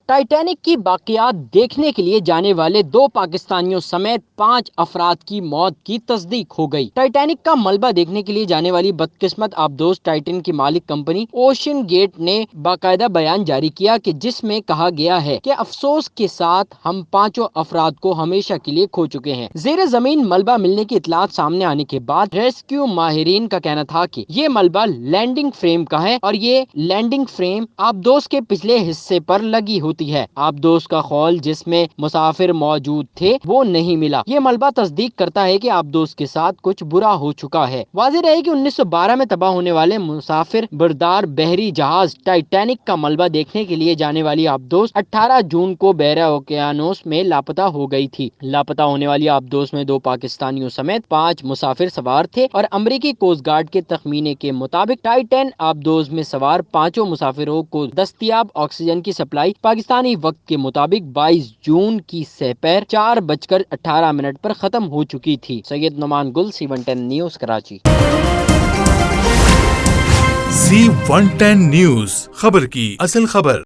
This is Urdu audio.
ٹائٹینک کی باقیات دیکھنے کے لیے جانے والے 2 پاکستانیوں سمیت 5 افراد کی موت کی تصدیق ہو گئی۔ ٹائٹینک کا ملبہ دیکھنے کے لیے جانے والی بدقسمت آبدوز ٹائٹن کی مالک کمپنی اوشین گیٹ نے باقاعدہ بیان جاری کیا کہ جس میں کہا گیا ہے کہ افسوس کے ساتھ ہم 5 افراد کو ہمیشہ کے لیے کھو چکے ہیں۔ زیر زمین ملبہ ملنے کی اطلاعات سامنے آنے کے بعد ریسکیو ماہرین کا کہنا تھا کہ یہ ملبہ لینڈنگ فریم کا ہے اور یہ لینڈنگ فریم آبدوز کے پچھلے حصے پر لگی ہوتی ہے۔ آبدوز کا خول جس میں مسافر موجود تھے وہ نہیں ملا۔ یہ ملبہ تصدیق کرتا ہے کہ آبدوز کے ساتھ کچھ برا ہو چکا ہے۔ واضح رہے کہ 1912 میں تباہ ہونے والے مسافر بردار بحری جہاز ٹائٹینک کا ملبہ دیکھنے کے لیے جانے والی آبدوز 18 جون کو بحیرہ اوقیانوس میں لاپتہ ہو گئی تھی۔ لاپتہ ہونے والی آبدوز میں 2 پاکستانیوں سمیت 5 مسافر سوار تھے اور امریکی کوسٹ گارڈ کے تخمینے کے مطابق ٹائٹن آبدوز میں سوار 5 مسافروں کو دستیاب آکسیجن کی سپلائی پاکستانی وقت کے مطابق 22 جون کی سپہر 4:18 پر ختم ہو چکی تھی۔ سید نعمان گل، C110 news, Karachi. C110 news, خبر کی اصل خبر۔